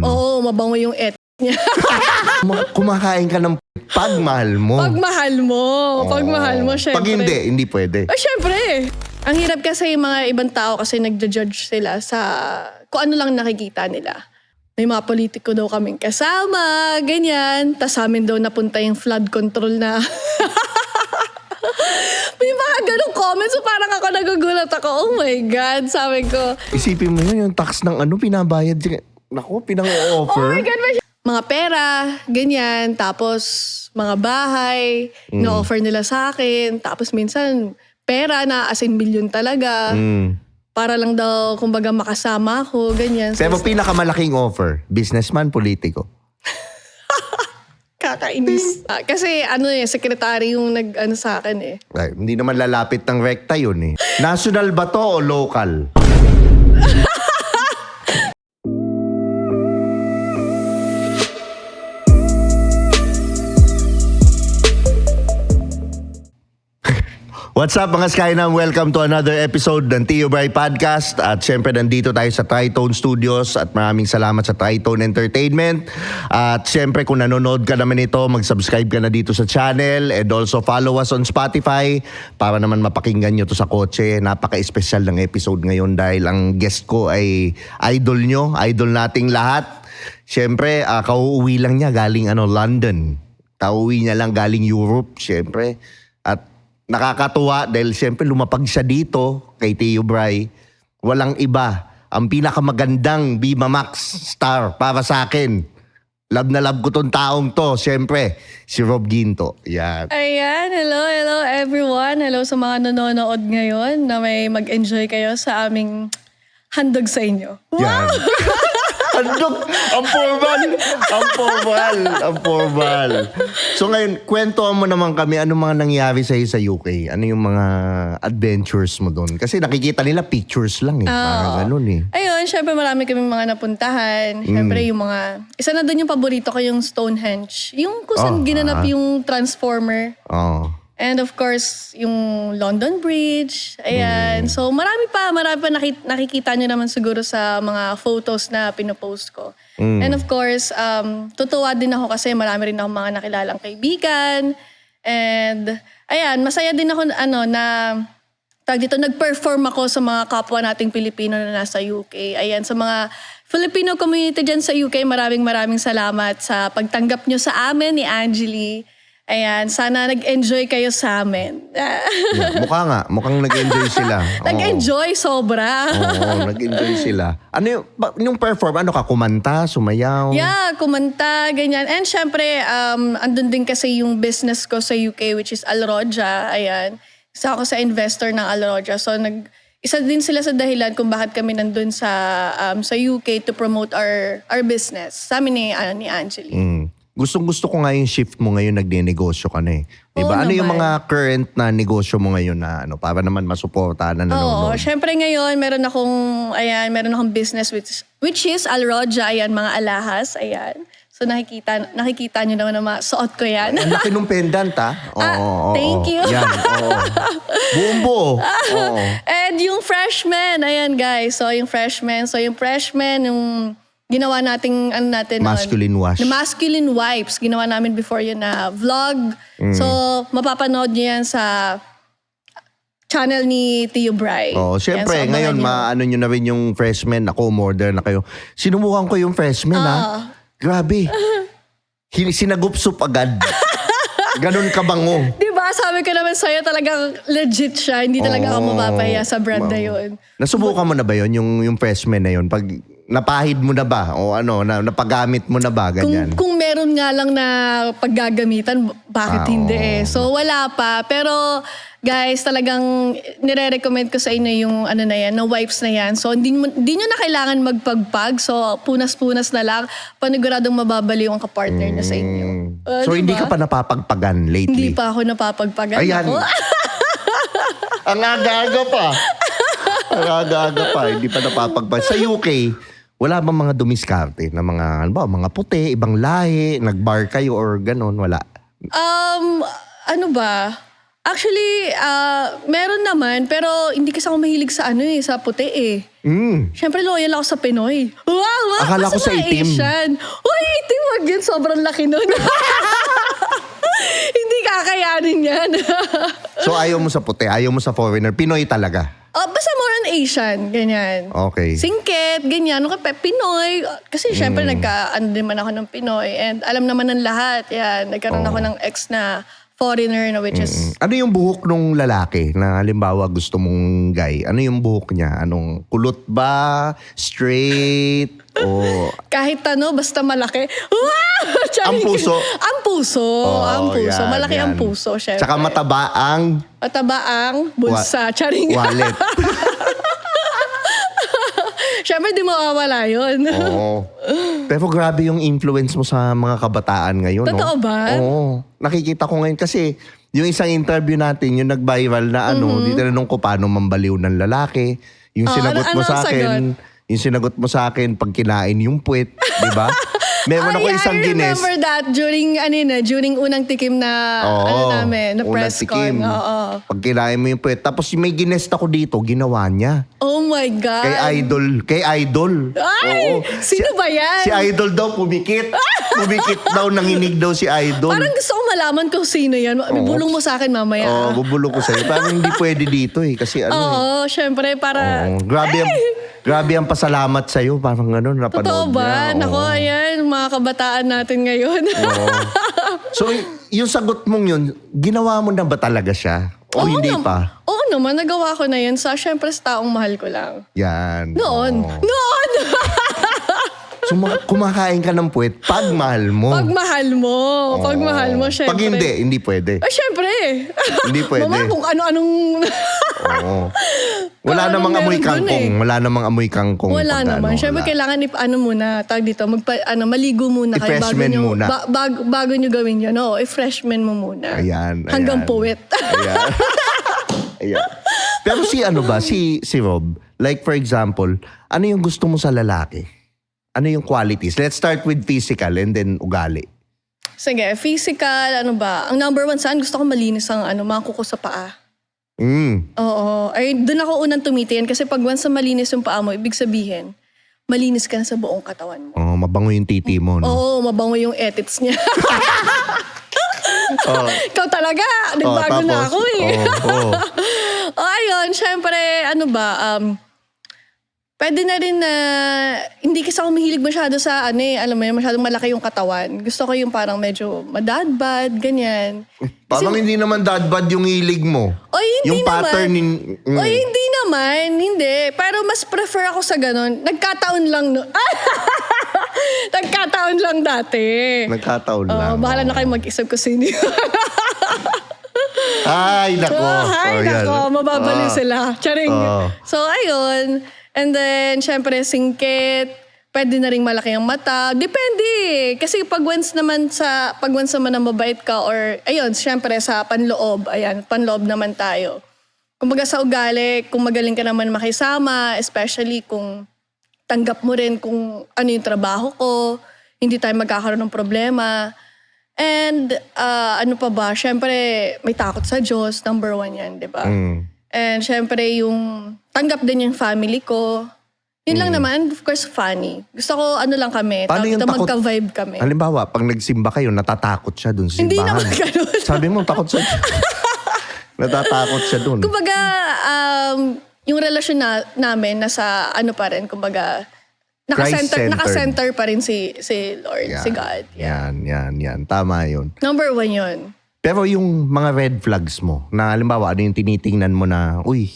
Oo, mabango yung niya. Kumakain ka ng pagmahal mo. Pagmahal mo, syempre. Pag hindi pwede. Syempre. Ang hirap kasi yung mga ibang tao kasi nagja-judge sila sa kung ano lang nakikita nila. May mga politiko daw kaming kasama, ganyan. Tas sa amin daw napunta yung flood control na. May mga ganong comments. So parang ako nagugulat ako. Oh my God, sabi ko. Isipin mo yun, yung tax ng pinabayad. Naku, pinang-offer. Oh my God, mga pera, ganyan. Tapos mga bahay, na-offer nila sa akin. Tapos minsan, pera na as in million talaga. Para lang daw, kumbaga, makasama ako, ganyan. Pero pinakamalaking offer, businessman, politiko. Kakainis. Kasi sekretary yung nag-ano sa akin eh. Ay, hindi naman lalapit ng rekta yun eh. National ba to o local? What's up mga Skynam? Welcome to another episode ng Tio Bray Podcast. At syempre nandito tayo sa Tritone Studios at maraming salamat sa Tritone Entertainment. At syempre kung nanonood ka naman ito, mag-subscribe ka na dito sa channel and also follow us on Spotify para naman mapakinggan nyo to sa kotse. Napaka-espesyal ng episode ngayon dahil ang guest ko ay idol nyo, idol nating lahat. Syempre, kauuwi lang niya galing London. Kauuwi niya lang galing Europe, syempre. At nakakatuwa dahil siyempre lumapag siya dito kay Tio Bray. Walang iba. Ang pinakamagandang Viva Max star para sa akin. Love na love ko tong taong to. Siyempre, si Rob Ginto. Yan. Ayan, hello everyone. Hello sa mga nanonood ngayon na may mag-enjoy kayo sa aming handog sa inyo. Yan. Handog! Ang formal. So ngayon, kwentuhan mo naman kami, ano mga nangyari sa'yo sa UK? Ano yung mga adventures mo doon? Kasi nakikita nila pictures lang eh. Parang ganun eh. Ayun, syempre marami kaming mga napuntahan. Syempre yung mga, isa na doon yung paborito ko, yung Stonehenge. Yung kung saan ginanap yung Transformer. And of course, yung London Bridge. Ayan. So marami pa nakikita nyo naman siguro sa mga photos na pinopost ko. And of course, tutuwa din ako kasi marami rin ako mga nakilalang kaibigan. And ayan, masaya din ako nag-perform ako sa mga kapwa nating Pilipino na nasa UK. Ayan, sa mga Filipino community dyan sa UK, maraming salamat sa pagtanggap nyo sa amin ni Angeli. Ayan, sana nag-enjoy kayo sa amin. Yeah, mukhang nag-enjoy sila. Nag-enjoy sobra. Oo, nag-enjoy sila. Ano yung perform? Ano ka, kumanta, sumayaw? Yeah, kumanta, ganyan. And syempre, andun din kasi yung business ko sa UK, which is Alroja. Ayan. Isa ako sa investor ng Alroja. So, isa din sila sa dahilan kung bakit kami nandun sa UK to promote our business. Sa amin ni Angeli. Gustong-gusto ko nga yung shift mo ngayon, nagne-negosyo ka na eh. Diba? Ano yung mga current na negosyo mo ngayon na para naman masuportahan na nanonood? Oo, syempre ngayon meron akong business which is Alroja, ayan, mga alahas, ayan. So nakikita nyo naman na mga suot ko yan. Ang laki nung pendant Thank you. Yan, buong buo. And yung freshman, ayan guys. So yung freshman, yung ginawa nating masculine wash. Na masculine wipes. Ginawa namin before yun na vlog. So, mapapanood nyo yan sa channel ni Tio Bray. Siyempre, ngayon maano nyo na rin yung freshman. Ako, modern na kayo. Sinumukan ko yung freshman Grabe. Sinagupsup agad. Ganun kabango. Diba? Sabi ko naman sa'yo talagang legit siya. Hindi talaga ako mapapahiya sa brand na yun. Nasubukan mo na ba yun? Yung freshman na yun? Pag napahid mo na ba? O napagamit mo na ba? Ganyan. Kung meron nga lang na paggagamitan, bakit hindi eh. So wala pa. Pero guys, talagang nire-recommend ko sa inyo yung na wipes na yan. So hindi nyo na kailangan magpagpag. So punas-punas na lang. Paniguradong mababaliw ang kapartner na sa inyo. So diba? hindi ka pa napapagpagan lately? Hindi pa ako napapagpagan. Ayan. Ang aga-aga pa. Hindi pa napapagpag. Sa UK, wala bang mga dumiskarte na mga puti, ibang lahi, nagbar kayo or ganon? Wala? Ano ba? Actually, meron naman, pero hindi kasi ako mahilig sa sa puti eh. Siyempre, loyal ako sa Pinoy. Wow! Akala ko sa mga itim. Asian. Uy, itim, wag yun. Sobrang laki nun. Hindi kakayanin yan. So ayaw mo sa puti, ayaw mo sa foreigner. Pinoy talaga. Basta more on Asian, ganyan. Okay. Singkit, ganyan. Ano ka, Pinoy. Kasi syempre, nagka-ano din man ako ng Pinoy. And alam naman ng lahat. Yan, nagkaroon ako ng ex na foreigner na which is... Ano yung buhok nung lalaki na halimbawa gusto mong guy? Ano yung buhok niya? Anong kulot ba? Straight? O... Kahit ano, basta malaki. Wow! Ang puso? Ang puso. Ang puso. Yan, Malaki yan. ang puso, syempre. Tsaka mataba ang... Mataba ang bulsa. Charing. Wallet. Syempre, di mawawala yun. Oo. Pero grabe yung influence mo sa mga kabataan ngayon. Totoo ba? Oo. Nakikita ko ngayon kasi yung isang interview natin, yung nag-viral na tinanong ko paano mambaliw ng lalaki. Yung sinagot mo sa akin, yung sinagot mo sa akin pag kinain yung puwet, di ba? Meron ako isang I Guinness. remember that during unang tikim na na press con. Pag kinain mo yung puwet. Tapos may Guinness ako dito, ginawa niya. Oh my God. Kay Idol. Ay! Oo. Sino ba yan? Si Idol daw pumikit. Pumikit daw, nanginig daw si Idol. Parang gusto ko malaman kung sino yan. Bibulong mo sa akin mamaya. Bubulong ko sa'yo. Parang hindi pwede dito kasi syempre para... Grabe ang pasalamat sa'yo. Parang napanood Totoo ba? niya. Nako, ayan, mga kabataan natin ngayon. So, yung sagot mong yun, ginawa mo na ba talaga siya? O hindi pa? Oo naman, nagawa ko na yun syempre sa taong mahal ko lang. Yan. Noon! So, kumakain ka ng puwet pag mahal mo. Pag mahal mo, syempre. Pag hindi pwede. Syempre. Hindi pwede. Mama, kung ano-anong... Oo. Wala namang amoy kangkong. Wala namang amoy kangkong. Wala naman. Syempre, kailangan muna, maligo muna kayo I-freshman muna. Bago nyo gawin yun. I-freshman mo muna. Ayan. Hanggang puwet. Ayan. Ayan. Pero si Rob, like for example, ano yung gusto mo sa lalaki? Ano yung qualities? Let's start with physical and then ugali. Sige, physical, ano ba? Ang number one saan, gusto ko malinis ang mga kuko sa paa. Oo. Ay, doon ako unang tumitingin kasi pag once na malinis yung paa mo, ibig sabihin, malinis ka na sa buong katawan mo. Mabango yung titi mo, no? Oo, mabango yung edits niya. Ikaw talaga, nagbago na ako eh. Ayun, syempre, pwede na rin na, hindi kasi ako mahilig masyado sa, alam mo yun, masyadong malaki yung katawan. Gusto ko yung parang medyo madadbad, ganyan. Parang hindi naman dadbad yung hilig mo. Hindi yung naman. pattern Hindi naman, hindi. Pero mas prefer ako sa ganun. Nagkataon lang, Nagkataon lang dati. Nagkataon lang. Bahala na kayo mag-isip ko sino yun. Ay, nako. Mababaliw sila. Charing. So, ayun. And then, syempre, singkit. Pwede na rin malaki ang mata. Depende. Kasi pag once naman na mabait ka or, ayun, syempre sa panloob. Ayan, panloob naman tayo. Kumbaga sa ugali, kung magaling ka naman makisama, especially kung tanggap mo rin kung ano yung trabaho ko, hindi tayo magkakaroon ng problema. And, ano pa ba? Syempre, may takot sa Diyos. Number one yan, di ba? And syempre, yung tanggap din yung family ko. Yun lang naman, of course, funny. Gusto ko, lang kami, magka-vibe kami. Halimbawa, pag nagsimba kayo, natatakot siya dun sa simbahan. Hindi naman ganun. Sabi mo, takot siya. Natatakot siya dun. Kumbaga, yung relasyon namin, nasa pa rin, kumbaga, naka-center pa rin si Lord, si God. Yan. Tama yun. Number one yun. Pero yung mga red flags mo, na halimbawa, ano yung tinitingnan mo na, uy,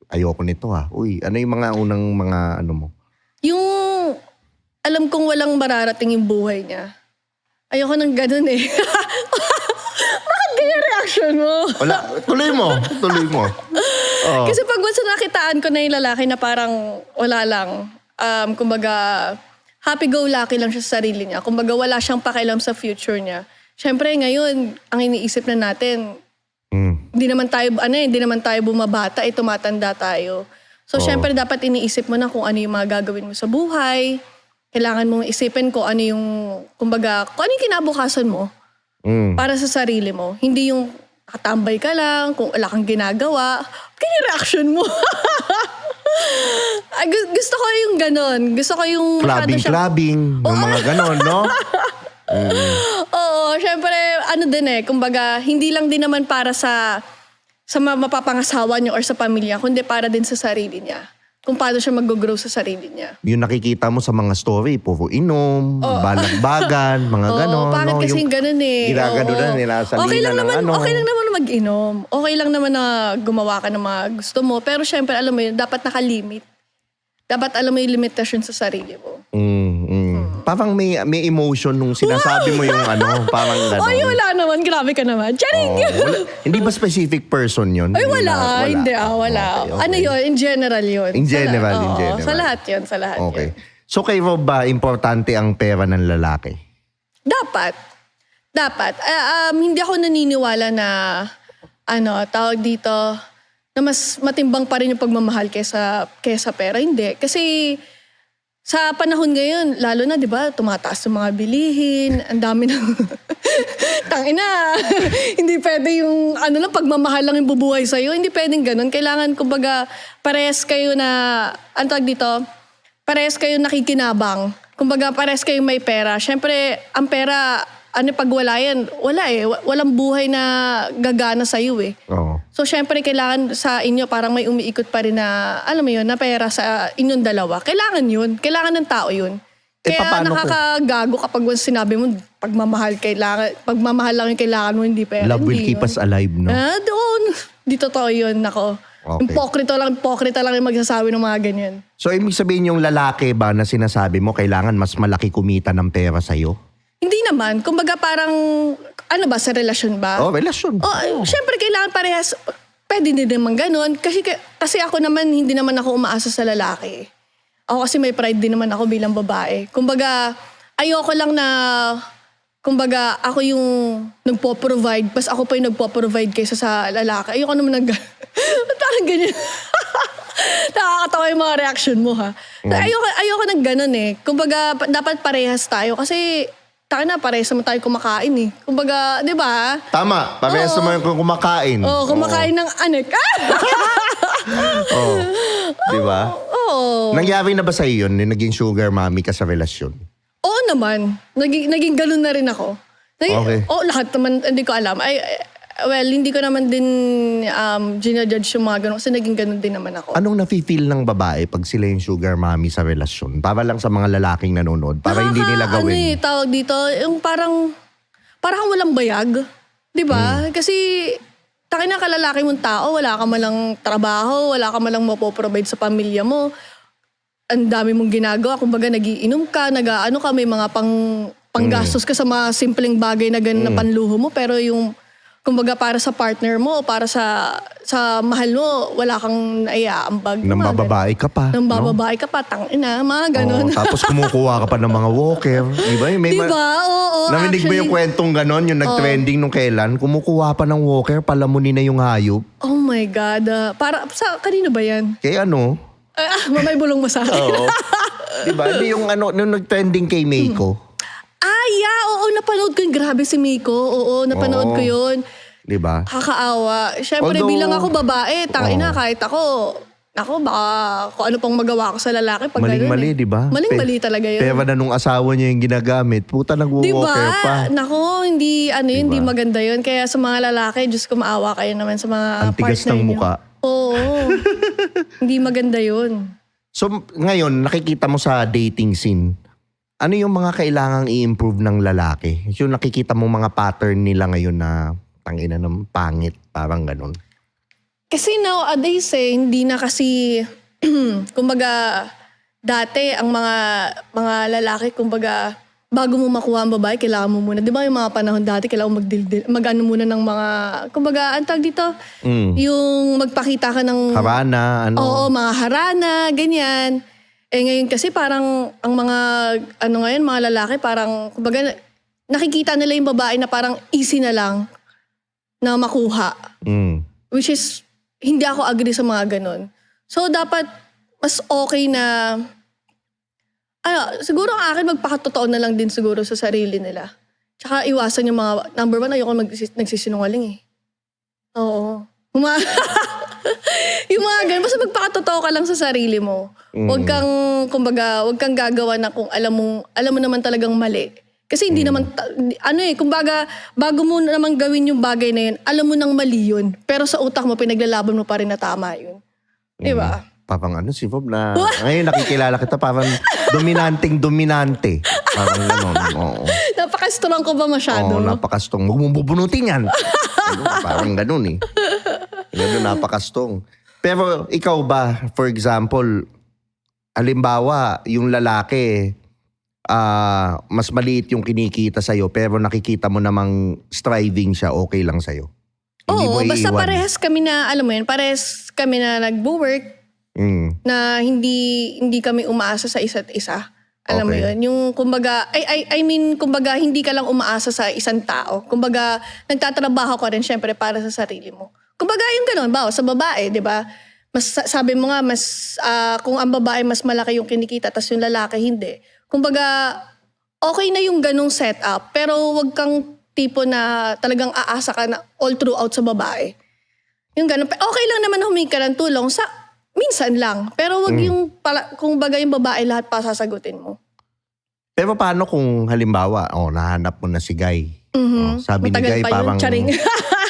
ayoko nito uy, ano yung mga unang mga mo? Yung, alam kong walang mararating yung buhay niya. Ayoko nang ganun eh. Bakit ganyan reaction mo? Wala, tuloy mo. Kasi pag once nakitaan ko na yung lalaki na parang wala lang, kumbaga, happy-go-lucky lang siya sa sarili niya. Kumbaga, wala siyang pakialam sa future niya. Siyempre, ngayon, ang iniisip na natin, hindi naman tayo bumabata, tumatanda tayo. So, syempre, dapat iniisip mo na kung ano yung mga gagawin mo sa buhay. Kailangan mong isipin kung ano yung, kumbaga, kung ano yung kinabukasan mo para sa sarili mo. Hindi yung katambay ka lang, kung wala kang ginagawa. Kaya reaction mo. Gusto ko yung ganon. Gusto ko yung Clubbing, yung mga ganon, no? Oo, syempre, kumbaga, hindi lang din naman para sa mapapangasawa niyo or sa pamilya, kundi para din sa sarili niya. Kung paano siya mag-grow sa sarili niya. Yung nakikita mo sa mga story, puro inom, balagbagan, mga ganon. Bakit no? kasi ganun eh. Ginaganunan nila sa lina ng ano. Okay lang naman mag-inom. Okay lang naman na gumawa ka ng mga gusto mo. Pero syempre, alam mo yun, dapat nakalimit. Dapat alam mo yung limitasyon sa sarili mo. Parang may emotion nung sinasabi mo yung parang gano'n. Ay, wala naman. Grabe ka naman. Charing! Hindi ba specific person yun? Ay, wala. Hindi, wala. Okay. Yun? In general yun. In general. Sa lahat yun. Okay. So kay Rob ba, importante ang pera ng lalaki? Dapat. Hindi ako naniniwala na, tawag dito, na mas matimbang pa rin yung pagmamahal kesa pera. Hindi. Kasi sa panahon ngayon, lalo na, di ba, tumataas yung mga bilihin, ang dami ng tangina. Hindi pwede yung, pagmamahal lang yung bubuhay sa'yo. Hindi pwedeng ganun. Kailangan, kumbaga, parehas kayo nakikinabang. Kumbaga, parehas kayo may pera. Siyempre, ang pera, pag wala yan, wala eh. Walang buhay na gagana sa'yo eh. Oo. So, syempre, kailangan sa inyo parang may umiikot pa rin na, alam mo yun, na pera sa inyong dalawa. Kailangan yun. Kailangan ng tao yun. Kaya nakakagago kapag sinabi mo, pagmamahal lang yung kailangan mo, hindi pera. Love will keep us alive, no? Doon. Di totoo yun, nako. Okay. Hipokrita lang yung magsasabi ng mga ganyan. So, ibig sabihin yung lalaki ba na sinasabi mo, kailangan mas malaki kumita ng pera sa'yo? Hindi naman. Kumbaga parang, sa relasyon ba? Relasyon. Siyempre kailangan parehas, pwede din naman ganun. Kasi ako naman, hindi naman ako umaasa sa lalaki. Ako kasi may pride din naman ako bilang babae. Kumbaga, ayoko lang na, ako yung nagpo-provide, pas ako pa yung nagpo-provide kaysa sa lalaki. Ayoko naman parang ganyan. Nakakatawa yung mga reaction mo, ha? Ayoko ng ganun eh. Kumbaga, dapat parehas tayo kasi parehas naman tayo kumakain eh. Kumbaga, di ba? Tama, parehas naman kumakain. Kumakain ng anek. Di ba? Nangyari na ba sa iyo yun, naging sugar mommy ka sa relasyon? Oo naman. Naging ganun na rin ako. Okay. Lahat naman, hindi ko alam. Hindi ko naman din ginajudge yung mga ganun kasi naging ganun din naman ako. Anong nafe-feel ng babae pag sila yung sugar mommy sa relasyon? Para lang sa mga lalaking nanonood, para hindi nila gawin. Tawag dito, yung parang walang bayag. Di ba? Kasi kalalaki mong tao, wala ka malang trabaho, wala ka malang mapoprovide sa pamilya mo. Ang dami mong ginagawa, kumbaga nagiinom ka, may mga panggastos ka sa mga simpleng bagay na ganun na panluho mo, pero yung kumbaga para sa partner mo, para sa mahal mo, wala kang naiaambag. Nang bababae ka pa. Nang bababae ka pa, tangina, mga ganun. Tapos kumukuha ka pa ng mga walker. Diba? Oo. Narinig mo yung kwentong ganon, yung nag-trending nung kailan? Kumukuha pa ng walker, palamunin na yung hayop. Oh my God. Kanino ba yan? Kaya Mamay bulong mo sa akin. Oo. Diba? Hindi yung nung nag-trending kay Meiko. Oo, napanood ko yun. Grabe si Miko. Oo, napanood ko yun. Diba? Kakaawa. Siyempre, bilang ako babae, kahit ako, baka kung ano pang magawa ko sa lalaki pag maling-mali, diba? Maling-mali talaga yun. Pera na nung asawa niya yung ginagamit. Puta, nag-walker pa. Nako, hindi, hindi maganda yun. Kaya sa mga lalaki, Diyos ko maawa kayo naman sa mga Antigas partner ng niyo. muka. Oo. Hindi maganda yun. So, ngayon, nakikita mo sa dating scene, ano yung mga kailangang i-improve ng lalaki? Yung nakikita mo mga pattern nila ngayon na tangina ng pangit, parang ganun. Kasi nowadays hindi na kasi, kumbaga, dati ang mga lalaki, kumbaga, bago mo makuha ang babae, kailangan mo muna. Di ba yung mga panahon dati, kailangan mag-ano muna ng mga, kumbaga, antag dito, yung magpakita ka ng... Harana, Oo, mga harana, ganyan. Ngayon kasi parang ang mga mga lalaki parang kumbaga nakikita nila yung babae na parang easy na lang na makuha. Which is hindi ako agree sa mga ganun. So dapat mas okay na siguro ang akin magpakatotoo na lang din siguro sa sarili nila. Tsaka iwasan yung mga number 1 ayoko nagsisinungaling eh. Oo. Yung mga ganun, basta magpakatotoo ka lang sa sarili mo. Huwag kang, kumbaga, huwag kang gagawa na kung alam mo naman talagang mali. Kasi hindi naman, kumbaga, bago mo naman gawin yung bagay na yun, alam mo nang mali yun. Pero sa utak mo, pinaglalaban mo pa rin na tama yun. Di ba? Parang si Bob na, ngayon nakikilala kita, parang dominante. Parang gano'n, oo. Napaka-strong ko ba masyado? Oo, napaka-strong. Huwag mong bubunutin yan. Parang gano'n eh. Gano'n, napaka-strong. Pero ikaw ba, for example, halimbawa, yung lalaki, mas maliit yung kinikita sa'yo, pero nakikita mo namang striving siya, okay lang sa'yo. Oo, basta parehas kami na, alam mo yun, parehas kami na nagbo-work, na hindi kami umaasa sa isa't isa. Alam mo yun? Yung kumbaga, I mean, kumbaga, hindi ka lang umaasa sa isang tao. Kumbaga, nagtatrabaho ka rin syempre para sa sarili mo. Kumbaga, yung gano'n, sa babae, di ba? Mas, sabi mo nga, kung ang babae mas malaki yung kinikita, tas yung lalaki hindi. Kumbaga, okay na yung ganong setup, pero wag kang tipo na talagang aasa ka na all throughout sa babae. Yung ganon. Okay lang naman humingi ka ng tulong minsan lang. Pero wag yung, kung bagay yung babae, lahat pa sasagutin mo. Pero paano kung halimbawa, nahanap mo na si Guy. Sabi matagal ni Guy parang,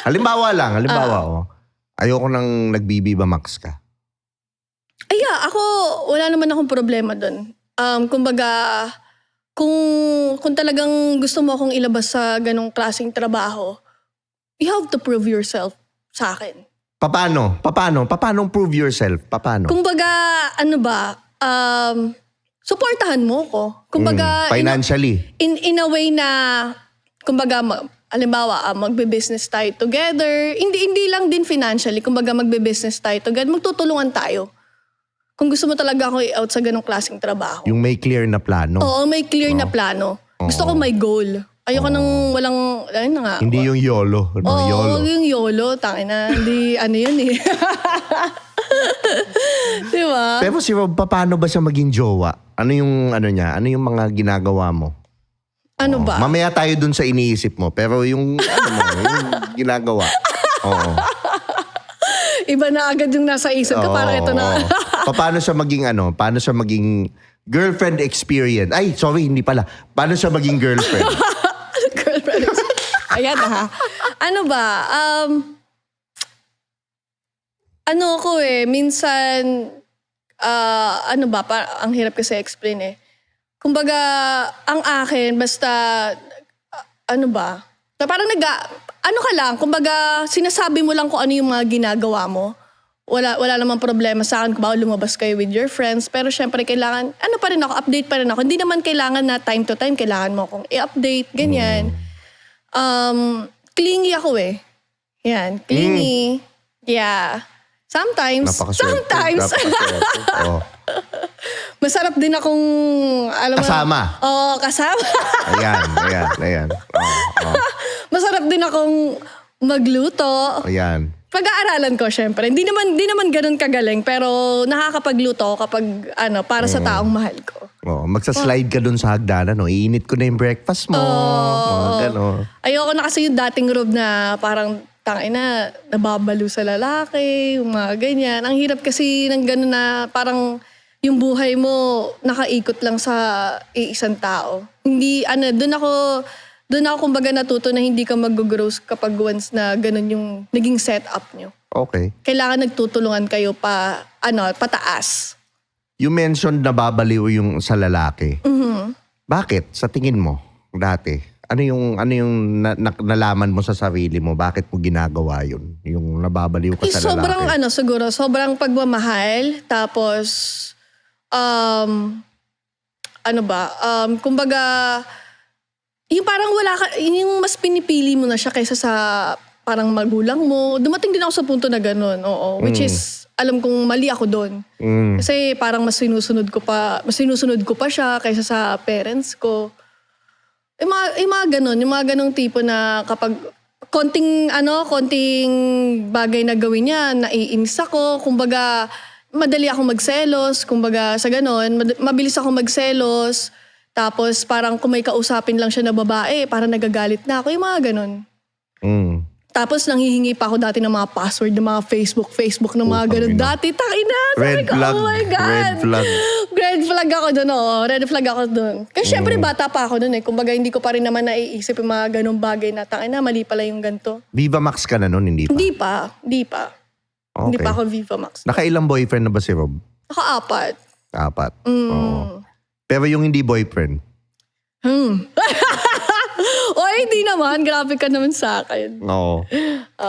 halimbawa, ayoko nang nagbibiba max ka. Ako, wala naman akong problema dun. Kumbaga, kung talagang gusto mo akong ilabas sa ganong klaseng trabaho, you have to prove yourself sa akin. Paano? Paano prove yourself? Paano? Kumbaga, supportahan mo ko. Kumbaga, financially. In a way na, kumbaga, halimbawa, magbe-business tayo together. Hindi lang din financially. Kumbaga, magbe-business tayo together. Magtutulungan tayo. Kung gusto mo talaga ako i-out sa ganong klaseng trabaho. Yung may clear na plano. Oo, may clear na plano. Gusto ko may goal. Ayoko nang walang, Hindi yung YOLO. Oo, yung YOLO. Tangina, hindi, yun eh. Diba? Pero si Rob, paano ba siya maging jowa? Ano yung niya? Ano yung mga ginagawa mo? Ano ba? Mamaya tayo dun sa iniisip mo. Pero yung, yung ginagawa. Oo. Iba na agad yung nasa isip ko. Parang ito na. Paano siya maging girlfriend experience? Ay, sorry, hindi pala. Paano siya maging girlfriend? Girlfriend experience. Ayan ha. Ano ba? Minsan, ang hirap kasi explain eh. Kumbaga, ang akin, basta, parang ka lang, kumbaga, sinasabi mo lang kung ano yung mga ginagawa mo. Wala namang problema sa akin kung baka lumabas kayo with your friends. Pero syempre, kailangan, update pa rin ako. Hindi naman kailangan na time to time, kailangan mo akong i-update, ganyan. Clingy ako eh. Yan, clingy. Yeah. Sometimes. Masarap din akong, kasama. Kasama. Ayan. Masarap din akong magluto. Ayan. Pag-aaralan ko, syempre. Hindi naman ganun kagaling, pero nakakapagluto ako kapag, para sa taong mahal ko. Magsa-slide ka dun sa hagdanan, iinit ko na yung breakfast mo. Gano'n. Ayoko na kasi yung dating Rob na parang, nababalo sa lalaki, yung mga ganyan. Ang hirap kasi ng gano'n na parang yung buhay mo nakaikot lang sa iisang tao. Hindi, doon ako kumbaga natuto na hindi ka mag-grow kapag once na gano'n yung naging setup nyo. Okay. Kailangan nagtutulungan kayo pataas. You mentioned na babaliw yung sa lalaki. Bakit? Sa tingin mo, dati? Ano yung nalaman mo sa sarili mo? Bakit mo ginagawa yun? Yung nababaliw ka sa lalaki? Sobrang pagmamahal. Tapos, kumbaga, yung parang yung mas pinipili mo na siya kaysa sa parang magulang mo. Dumating din ako sa punto na gano'n, which is, alam kong mali ako doon. Kasi parang mas sinusunod ko pa siya kaysa sa parents ko. Yung mga ganong tipo na kapag konting bagay na gawin niya, naiinis ako. Kumbaga, madali ako magselos. Kumbaga, sa ganon, mabilis ako magselos. Tapos parang kung may kausapin lang siya na babae, parang nagagalit na ako. Yung mga ganon. Tapos nanghihingi pa ako dati ng mga password ng mga Facebook ng mga ganun. Dati, takina. Red flag. Oh my God. Red flag. Red flag ako doon, oo. Red flag ako doon. Kasi syempre bata pa ako doon eh. Kumbaga hindi ko pa rin naman naiisip yung mga ganung bagay na takina, mali pala yung ganito. Viva Max ka na nun, hindi pa? Hindi pa. Okay. Hindi pa ako Viva Max. Nakailang boyfriend na ba si Rob? Ako 4. 4. Oo. Pero yung hindi boyfriend? O hindi naman. Grabe ka naman sa akin. Oo.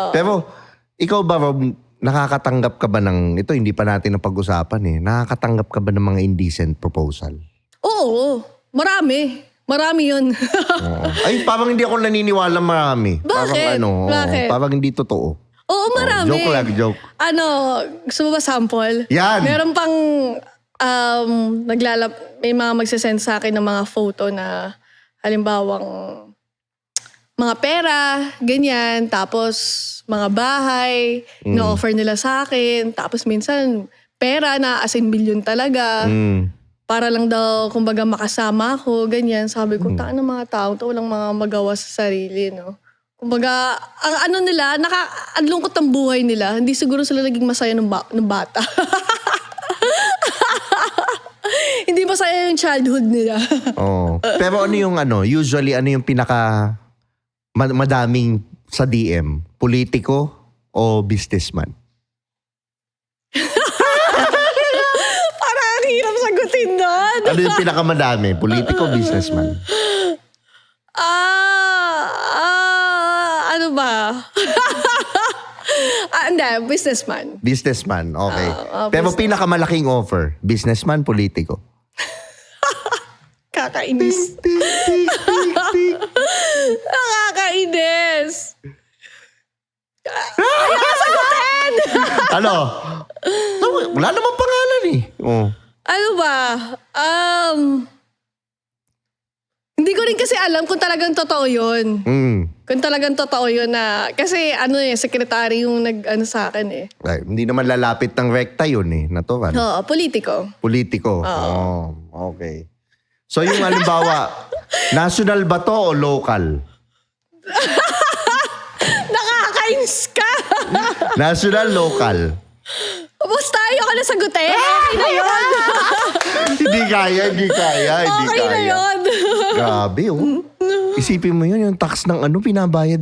Pero ikaw ba, Rob, nakakatanggap ka ba ng, ito hindi pa natin napag-usapan eh, nakakatanggap ka ba ng mga indecent proposal? Oo. Marami. Marami yun. Oo. Ay, parang hindi ako naniniwala marami. Bakit? Parang Bakit? parang hindi totoo. Oo, marami. Joke lang, joke. Gusto mo ba sample? Yan! Meron pang may mga magsasend sa akin ng mga photo na halimbawang mga pera, ganyan, tapos mga bahay, na-offer nila sa akin, tapos minsan pera na as in billion talaga. Para lang daw, kumbaga makasama ako, ganyan. Sabi ko, taan ng mga tao to, walang mga magawa sa sarili, no? Kumbaga, ang ano nila, ang lungkot ang buhay nila. Hindi siguro sila naging masaya nung bata. Hindi masaya yung childhood nila. Oo. Pero ano yung usually ano yung pinaka madaming sa DM? Politiko o businessman? Parang ang hirap sagutin doon. Ano yung pinakamadami? Politiko o businessman? Ano ba? Hindi, businessman. Businessman, okay. Pero business. pinakamalaking offer, businessman, politiko? Kakainis. Nakakainis. Ayaw sagutin! Ano? Wala namang pangalan eh. Oh. Ano ba? Hindi ko rin kasi alam kung talagang totoo yun. Kung talagang totoo yun na, kasi sekretary yung nag-ano sa akin eh. Right. Hindi naman lalapit ng rekta yun eh. Naturan. Oo, politiko. Politiko. Oh, okay. So yung halimbawa, national ba to o local? Nakakainis ka! National, local. Basta ayoko na sagutin. Okay na yun. Hindi kaya. Okay na yun. Grabe oh. Isipin mo yun, yung tax ng pinabayad.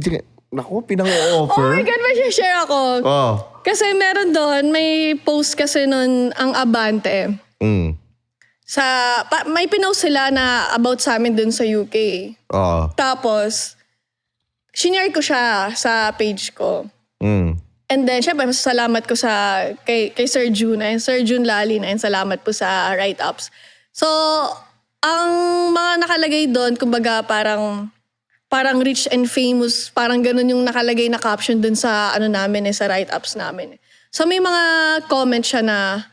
Naku, Oh pinang-offer. my God, may share ako. Oh. Kasi meron doon, may post kasi nun ang Abante. May pinost sila na about sa amin dun sa UK. Oh. Tapos, shinare ko siya sa page ko. And then, syempre, salamat ko kay Sir June. And Sir June Lalin, and salamat po sa write-ups. So, ang mga nakalagay doon, kumbaga parang rich and famous, parang ganun yung nakalagay na caption doon sa namin sa write-ups namin. So, may mga comment siya na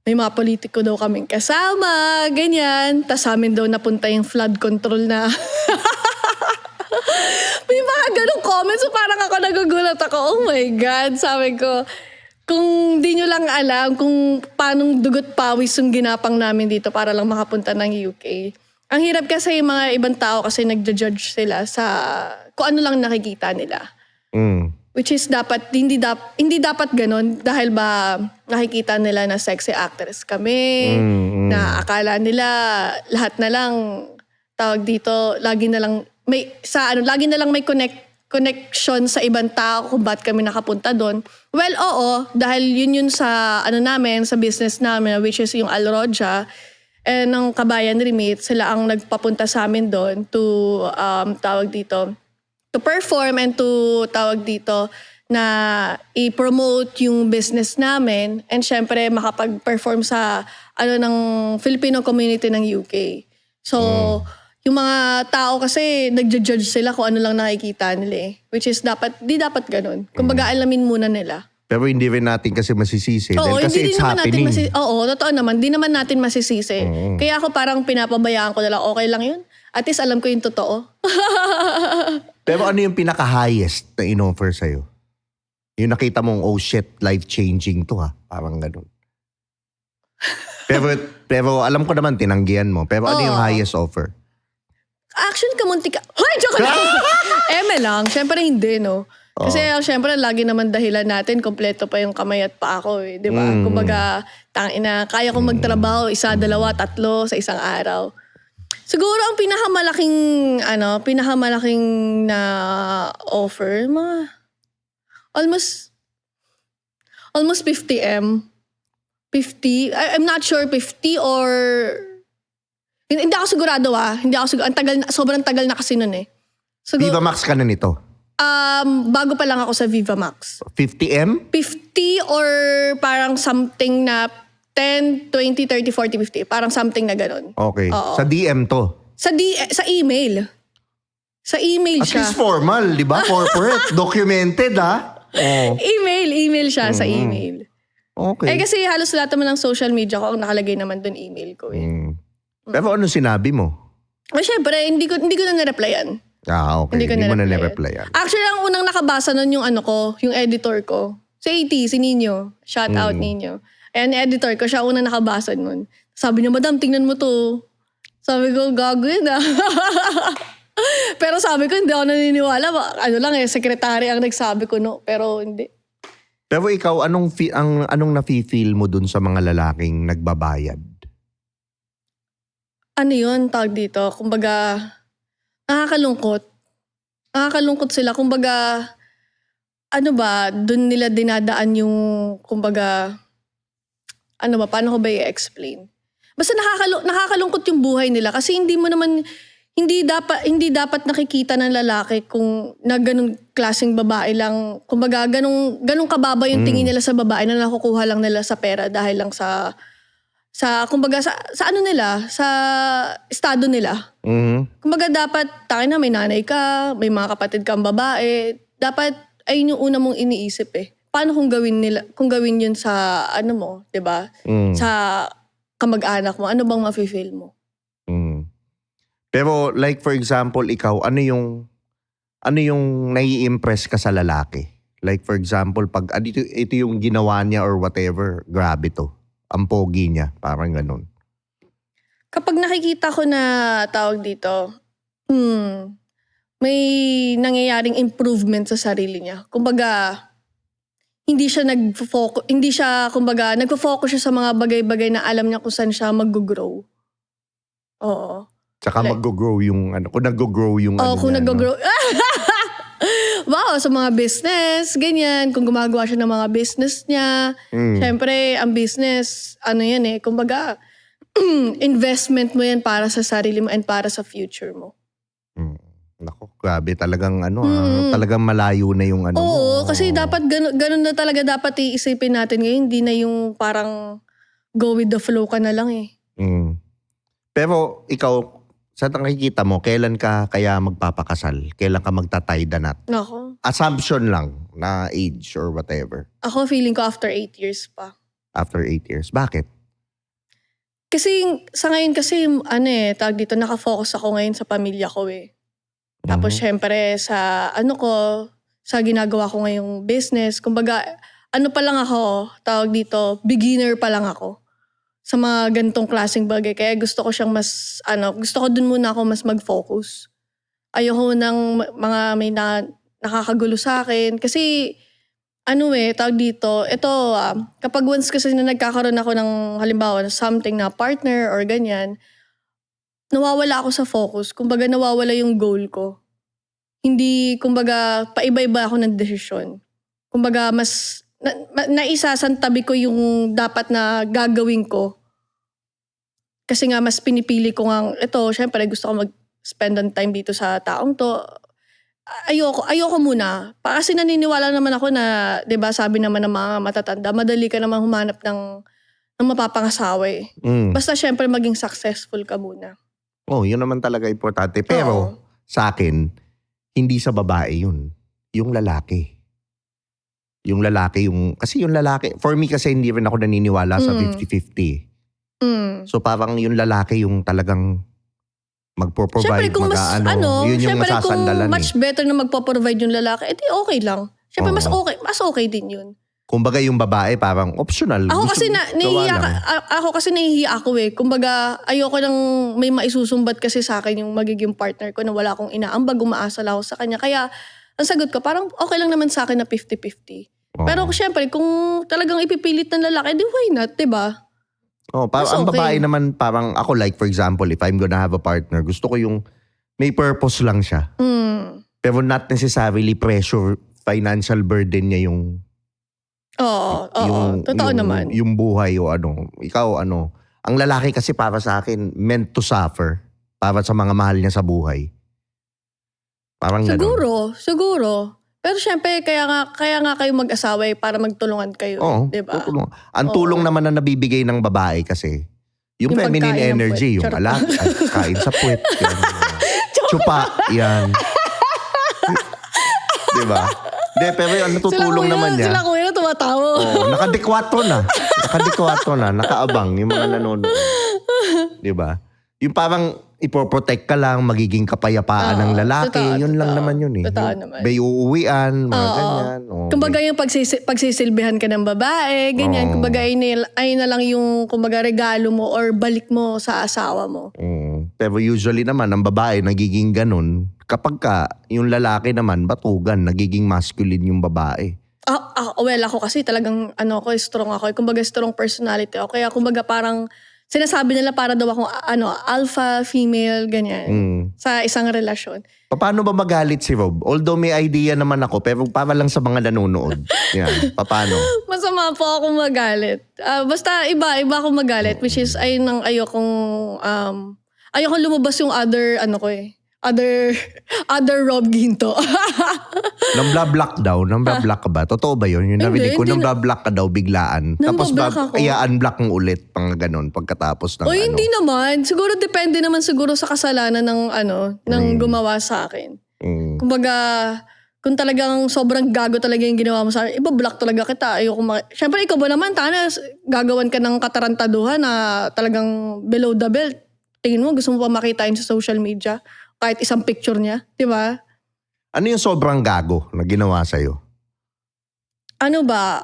may mga politiko daw kaming kasama, ganyan. Tas amin daw napunta yung flood control na. May mga ganong comments. So parang ako nagugulat ako. Oh my God. Sabi ko, kung di nyo lang alam kung paano dugot pawis yung ginapang namin dito para lang makapunta ng UK. Ang hirap kasi yung mga ibang tao kasi nagja-judge sila sa kung ano lang nakikita nila. Which is hindi dapat ganun dahil ba nakikita nila na sexy actress kami, na akala nila lahat na lang tawag dito, lagi na lang may connection sa ibang tao kung ba't kami nakapunta doon. Well, oo, dahil yun sa namin, sa business namin, which is yung Alroja, ng Kabayan Remit, sila ang nagpapunta sa amin doon to to perform and to na i-promote yung business namin and syempre makapag-perform sa ng Filipino community ng UK. So, yung mga tao kasi nagja-judge sila kung ano lang nakikita nila eh. Which is di dapat ganun. Kumbaga alamin muna nila. Pero hindi rin natin kasi masisisi. Oo, Kasi it's happening. Oo, totoo naman. Di naman natin masisisi. Kaya ako parang pinapabayaan ko na lang, okay lang yun. At least alam ko yung totoo. Pero ano yung pinaka-highest na in-offer sa'yo? Yung nakita mong, oh shit, life-changing to ha. Parang ganun. Pero alam ko naman, tinanggihan mo. Pero ano yung highest offer? Actually, kamunti ka. Hoy, joke lang! Eme lang. Siyempre hindi, no? Kasi syempre, lagi naman dahilan natin, kompleto pa yung kamay at paa ko eh, di ba? Kumbaga, tangina, kaya kong magtrabaho, 1, 2, 3 sa isang araw. Siguro ang pinakamalaking na offer, mga almost 50M. 50, I'm not sure 50 or hindi ako sigurado sobrang tagal na kasi nun eh. Viva Max ka na nito? Bago pa lang ako sa Viva Max. 50M? 50 or parang something na 10, 20, 30, 40, 50. Parang something na ganun. Okay. Oo. Sa DM to? Sa email. Sa email At siya. least formal, di ba? Corporate. Documented, ha? Oh. Email siya sa email. Okay. Kasi halos lahat naman ng social media ko, ang nakalagay naman doon email ko eh. Pero ano sinabi mo? Syempre, hindi ko na na-replyan. Okay. Hindi mo na na-replyan. Actually, ang unang nakabasa nun yung yung editor ko. Si AT, si Nino. Shout out Nino. Ayan, editor ko, siya unang nakabasa nun. Sabi niya, madam, tingnan mo to. Sabi ko, gago yun ah. Pero sabi ko, hindi ako naniniwala. Sekretary ang nagsabi ko, no. Pero hindi. Pero ikaw, anong nafe-feel mo dun sa mga lalaking nagbabayad? Ano yun, tawag dito? Kumbaga, nakakalungkot. Nakakalungkot sila. Kumbaga, dun nila dinadaan yung, kumbaga, paano ko ba i-explain? Basta nakakalungkot yung buhay nila kasi hindi dapat nakikita ng lalaki kung na ganung klaseng babae lang. Kumbaga, ganung kababa yung tingin nila sa babae na nakukuha lang nila sa pera dahil lang sa kumbaga sa estado nila. Kumbaga dapat, may nanay ka, may mga kapatid kang babae, dapat ayun yung una mong iniisip eh. Paano kung gawin yun sa 'di ba? Sa kamag-anak mo, ano bang mafe-feel mo? Pero like for example, ikaw, ano yung nai-impress ka sa lalaki? Like for example, pag ito yung ginawa niya or whatever, grabe to. Ang pogi niya, parang ganun. Kapag nakikita ko na tawag dito, may nangyayaring improvement sa sarili niya. Kumbaga, hindi siya nagfo-focus siya sa mga bagay-bagay na alam niya kung saan siya mag-grow. Oo. Tsaka mag-grow yung kung nag-grow yung kung nag-grow. Wow, sa mga business, ganyan. Kung gumagawa siya ng mga business niya. Siyempre, ang business, yan eh. Kumbaga, investment mo yan para sa sarili mo and para sa future mo. Nako, grabe. Talagang talagang malayo na yung Oo, kasi dapat ganun na talaga dapat iisipin natin ngayon. Hindi na yung parang go with the flow ka na lang eh. Pero ikaw, sa nakikita mo, kailan ka kaya magpapakasal? Kailan ka magtatay danat? Nako. Assumption lang na age or whatever. Ako feeling ko after 8 years pa. After 8 years. Bakit? Kasi sa ngayon tawag dito, nakafocus ako ngayon sa pamilya ko eh. Tapos syempre sa sa ginagawa ko ngayong business. Kumbaga, pa lang ako, tawag dito, beginner pa lang ako sa mga ganitong klaseng bagay. Kaya gusto ko siyang gusto ko dun muna ako mas mag-focus. Ayoko nang mga may nakakagulo sa akin. Kasi, tawag dito, kapag once kasi na nagkakaroon ako ng halimbawa something na partner or ganyan, nawawala ako sa focus. Kumbaga, nawawala yung goal ko. Hindi, kumbaga, paiba-iba ako ng desisyon. Kumbaga, mas naisasantabi ko yung dapat na gagawin ko. Kasi nga, mas pinipili ko nga, syempre gusto ko mag-spend ng time dito sa taong to. Ayoko muna. Kasi naniniwala naman ako na, 'di ba, sabi naman ng mga matatanda, madali ka naman humanap ng mapapangasawa eh. Basta syempre maging successful ka muna. Yun naman talaga importante. Pero sa akin, hindi sa babae yun. Yung lalaki. Kasi yung lalaki, for me kasi hindi rin ako naniniwala sa 50-50. So parang yung lalaki yung talagang magpo-provide, syempre, kung yun yung masasandalan. Kung much better na magpo-provide yung lalaki, edi okay lang. Syempre, mas okay din yun. Kumbaga yung babae parang optional. Ako kasi nahihiya ako eh. Kumbaga, ayoko nang may maisusumbat kasi sa akin yung magiging partner ko na wala akong inaambag, umaasa lang ako sa kanya. Kaya, ang sagot ko, parang okay lang naman sa akin na 50-50. Pero syempre, kung talagang ipipilit ng lalaki, di why not, diba? Ang babae naman, parang ako like for example, if I'm gonna have a partner, gusto ko yung may purpose lang siya. Pero not necessarily pressure, financial burden niya yung totoo naman. Yung buhay o ano. Ikaw ano, ang lalaki kasi para sa akin, meant to suffer. Para sa mga mahal niya sa buhay. Parang Siguro. Pero syempre, kaya nga kayo mag-asawa para magtulungan kayo. Diba? Ang tulong naman na nabibigay ng babae kasi, yung feminine energy, yung alak, kain sa puwet, yan, tsupa, yan. Diba? Pero yung natutulong naman niya. Sila kuya na tumatawa. Nakadekwato na, nakaabang yung mga nanonood. Diba? Yung parang ipoprotect ka lang, magiging kapayapaan ng lalaki. Yun lang naman yun eh. Totoo naman. May uuwian, mga ganyan. Kumbaga yung pagsisilbihan ka ng babae, ganyan. Kumbaga ay na lang yung kumbaga regalo mo or balik mo sa asawa mo. Pero usually naman, ang babae nagiging ganun. Kapag yung lalaki naman, batugan, nagiging masculine yung babae. Well, ako kasi talagang strong ako. Kumbaga strong personality ako. Kaya kumbaga parang sinasabi nila para daw akong alpha, female, ganyan. Sa isang relasyon. Paano ba magalit si Rob? Although may idea naman ako, pero para lang sa mga nanonood. Yan, paano? Masama po ako magalit. Basta iba ako magalit. Which is, ayokong lumabas yung other Rob Ginto. Nambla-block daw? Nambla-block ka ba? Totoo ba yun? Yung narinig ko, nambla-block ka daw biglaan. Tapos i-unblock mo ulit pang ganun pagkatapos ng hindi naman. Siguro depende naman siguro sa kasalanan ng gumawa sa akin. Kumbaga, kung talagang sobrang gago talaga yung ginawa mo sa akin, iba-block talaga kita. Siyempre, ikaw ba naman, gagawan ka ng katarantaduhan na talagang below the belt. Tingin mo, gusto mo pa makita yun sa social media? Kahit isang picture niya, di ba? Ano yung sobrang gago na ginawa sa'yo? Ano ba?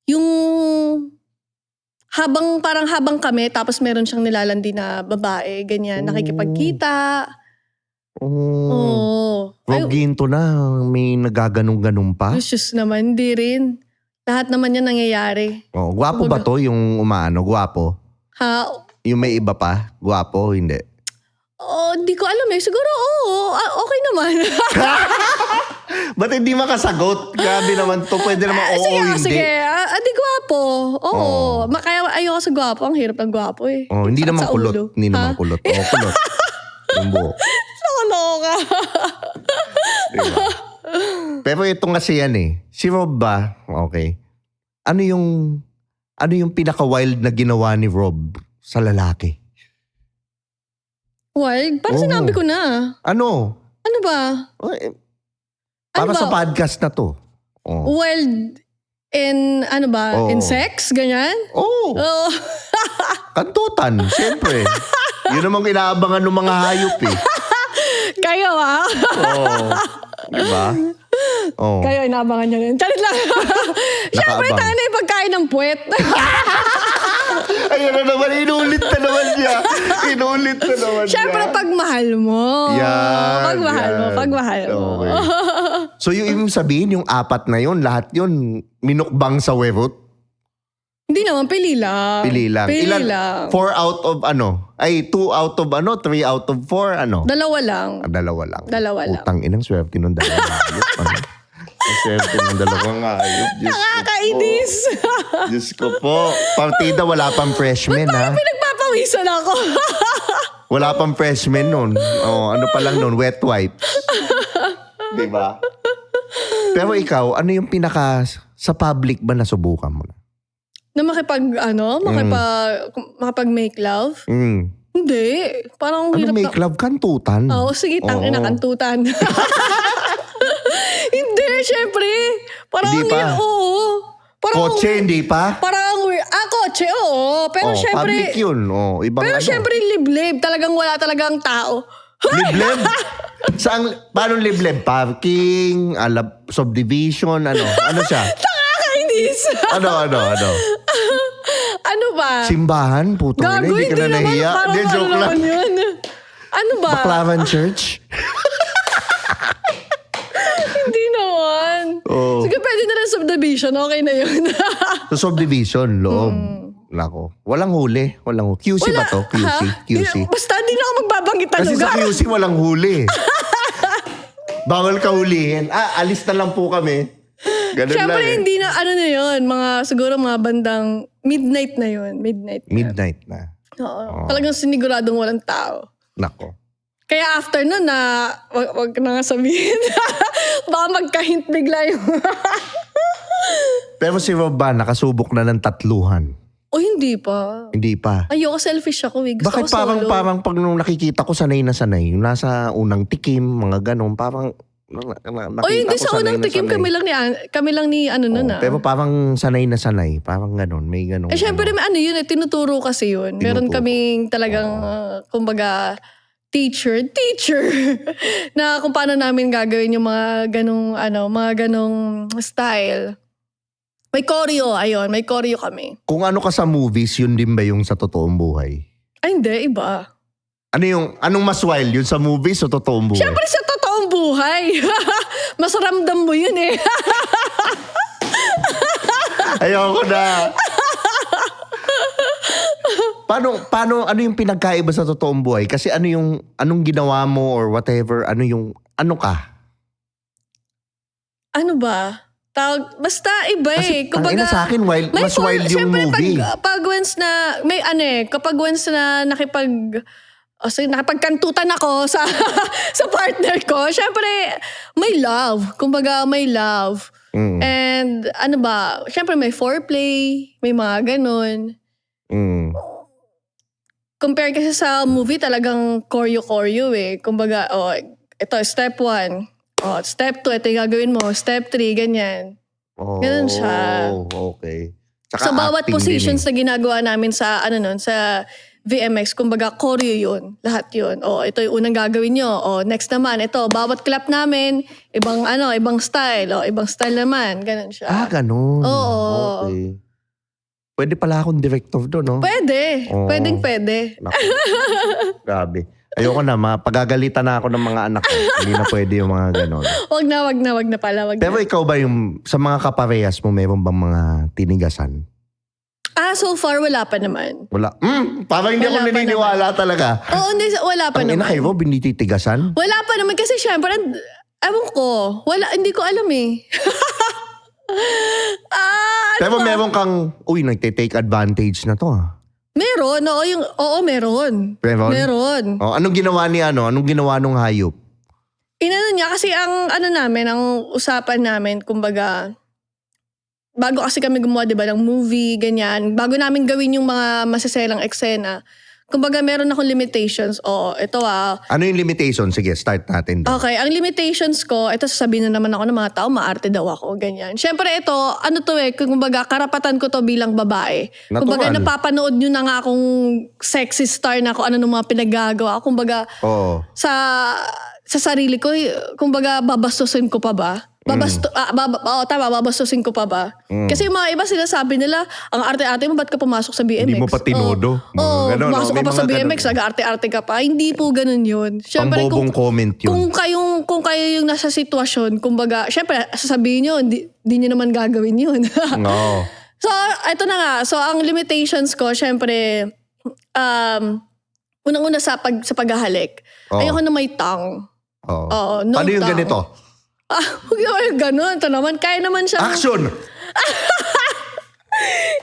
Yung habang kami, tapos meron siyang nilalandi na babae, ganyan, nakikipagkita. Rob Ginto na, may nagaganong-ganong pa? Just naman, di rin. Lahat naman yan nangyayari. Gwapo ba to yung gwapo? Yung may iba pa? Gwapo, hindi? Di ko alam eh. Siguro, okay naman. Ba't hindi makasagot? Grabe naman to. Pwede naman hindi. Sige. Di gwapo. Kaya ayoko sa gwapo. Ang hirap ng gwapo eh. Hindi naman kulot. Hindi naman kulot. Kulot. Yung buhok. Loka. Diba? Pero ito kasi yan eh. Si Rob ba? Okay. Ano yung pinaka-wild na ginawa ni Rob sa lalaki? Wild? Parang sinabi ko na. Ano? Ano ba? Para sa podcast na to. Wild in, in sex? Ganyan? Kantutan, siyempre. Yun namang inaabangan ng mga hayop eh. Kayo Diba? Kayo inaabangan nyo rin. Charit lang. Siyempre, tayo na yung pagkain ng puwet. Ayun na naman, inulit na naman niya. Siyempre, pagmahal mo. Yan. Pagmahal mo. Okay. So, yung ibig sabihin, yung apat na yun, lahat yun, minukbang sa werot? Hindi naman, pili lang. Ilan? 4 out of 2 out of 3 out of 4 Dalawa lang. Dalawa lang. Utang inang swerte ng dalawa. Swerte ng dalawang ayop. Nakakainis. Diyos ko po. Partida, wala pang freshman ha. Pinagpapawisan ako. Wala pang freshman nun. Ano pa lang nun, wet wipes. Diba? Pero ikaw, ano yung sa public ba nasubukan mo na? Na makipag-make love? Hindi. Parang hirap na. Make love? Kantutan? Sige, tangina, kantutan. Hindi, syempre. Parang hindi pa? Kotse, hindi pa? Parang kotse, oo. Pero syempre. Public yun. Ibang syempre, liblib. Talagang wala talagang tao. Liblib? Paano liblib? Parking? Subdivision? Ano siya? Nakakainis. Ano? Ano ba? Simbahan? Putong ina, hindi ka na nahiya. Hindi, joke lang. Ano ba? Baklaran Church? pwede na rin subdivision. Okay na yun. So, subdivision, loob. Nako. Walang huli. QC ba to? QC. Basta di na ako magbabanggit ng Kasi lugar. sa QC walang huli. Bawal ka hulihin. Alis na lang po kami. Ganun Siyempre, lang hindi na, ano na yun, siguro mga bandang midnight na yun. Midnight na. Oo. Talagang siniguradong walang tao. Nako. Kaya after nun na, wag na nga sabihin. Baka magka-hint bigla yung... Pero si Rob ba, nakasubok na ng 3? O hindi pa. Hindi pa. Ayoko selfish ako. Gusto Bakit ko solo. parang pag nung nakikita ko sanay na sanay, yung nasa unang tikim, mga ganon, parang O hindi, sa unang tikim kami lang ni ano nun Pero parang sanay na sanay, parang ganon, may ganon. syempre may ano yun, tinuturo kasi yun. Meron kaming talagang, kumbaga, teacher, na kung paano namin gagawin yung mga ganong style. May choreo kami. Kung ano ka sa movies, yun din ba yung sa totoong buhay? Ay hindi, iba. Anong mas wild, yun sa movies o totoong buhay? Siyempre sa totoong buhay. Mas ramdam mo yun eh. Ayoko na. Paano, ano yung pinagkaiba sa totoong buhay? Kasi anong ginawa mo or whatever, ano ka? Ano ba? Basta iba Kasi eh. Kumbaga, sa akin, mas wild yung movie. Pag once na, may kapag once na nakipagkantutan ako sa sa partner ko, syempre, may love. Kumbaga, may love. And ano ba, syempre may foreplay, may mga ganun. Compare kasi sa movie, talagang choreo eh. Kumbaga, ito, step 1. Step 2, ito yung gagawin mo. Step 3, ganyan. Ganun siya. Okay. Saka So, bawat acting positions din na ginagawa namin sa VMX, kumbaga, choreo yun. Lahat yun. Ito yung unang gagawin nyo. Next naman, ito, bawat clap namin, ibang style. Ibang style naman. Ganun siya. Ganun. Oo. Okay. Pwede pala akong director doon, no? Pwede. Oo. Pwede. Naku. Grabe. Ayoko na, pagagalitan na ako ng mga anak ko. Hindi na pwede yung mga ganon. Wag na pala. Pero ikaw ba sa mga kaparehas mo, meron bang mga tinigasan? So far, wala pa naman. Wala. Parang hindi ako Wala pa naniniwala talaga. Oo, wala pa Ang ina naman. kay Rob, hindi titigasan? Wala pa naman kasi syempre, ewan ko. Hindi ko alam eh. Pero meron kang, nagte-take advantage na to Meron, meron. Meron. Anong ginawa Anong ginawa nung hayop? Inano niya kasi ang usapan namin, kumbaga, bago kasi kami gumawa, diba, ng movie, ganyan, bago namin gawin yung mga masaselang eksena, kumbaga meron akong limitations. Ito Ano yung limitation? Sige, start natin doon. Okay, ang limitations ko, ito sasabihin na naman ako ng mga tao, maarte daw ako, ganyan. Siyempre ito, kumbaga karapatan ko to bilang babae. Natural. Kumbaga napapanood nyo na nga akong sexy star na kung ano nung mga pinagagawa. Kumbaga sa sarili ko, kumbaga babastusin ko pa ba? Babastusin ko pa ba? Kasi yung mga iba sinasabi nila, ang arte-arte mo, ba't ka pumasok sa BMX? Hindi mo pa tinodo. Pumasok ka pa sa BMX, nag-arte-arte ka pa. Hindi po ganun yun. Siyempre, Pangbobong comment yun. Kung kayo yung nasa sitwasyon, kumbaga, siyempre, sasabihin nyo, hindi nyo naman gagawin yun. No. So, ito na nga. So, ang limitations ko, siyempre, unang-una sa paghahalik, ayoko na may tongue. No Paano yung tongue. ganito? Huwag naman ganun. Ito naman, kaya naman siya. Action!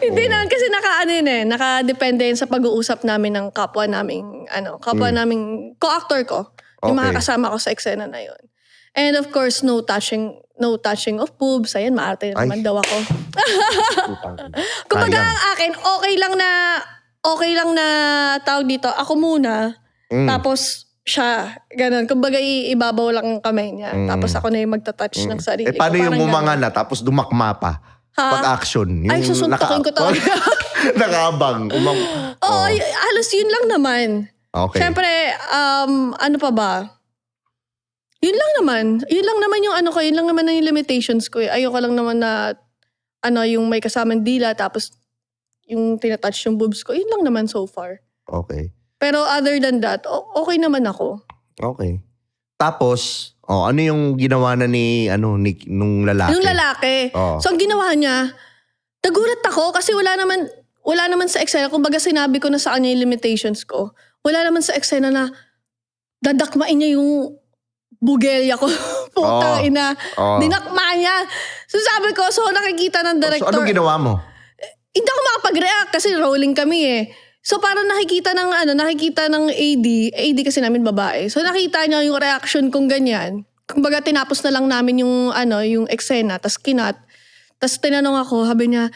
Hindi naman kasi nakadepende yun sa pag-uusap namin ng kapwa naming, naming co-actor ko. Yung mga kasama ko sa eksena na yun. And of course, no touching of boobs. Ayan, maarte naman daw ako. Kumbaga ang akin, okay lang na tawag dito, ako muna, tapos siya, ganun. Kumbaga ibabaw lang ang kamay niya. Tapos ako na yung magta-touch ng sarili ko. Paano yung Parang mumanga ganun. na tapos dumakma pa? Pag-action. Ay, susuntukin ko talaga. Nakaabang. Halos yun lang naman. Okay. Siyempre, ano pa ba? Yun lang naman yung yun lang naman yung limitations ko. Ayoko lang naman na, yung may kasamang dila, tapos yung tinatouch yung boobs ko. Yun lang naman so far. Okay. Pero other than that, okay naman ako. Okay. Tapos, ano yung ginawa na nung lalaki? Yung lalaki. Oh. So, ang ginawa niya, nagulat ako kasi wala naman sa eksena. Kumbaga sinabi ko na sa kanya yung limitations ko. Wala naman sa eksena na dadakmain niya yung bugelya ko. Putang ina. Dinakma niya. So sabi ko, nakikita ng director. So anong ginawa mo? Hindi ako makapag-react kasi rolling kami eh. So parang nakikita ng AD kasi namin babae. So nakita niya yung reaction kong ganyan. Kumbaga tinapos na lang namin yung eksena, tas kinat. Tas tinanong ako, sabi niya,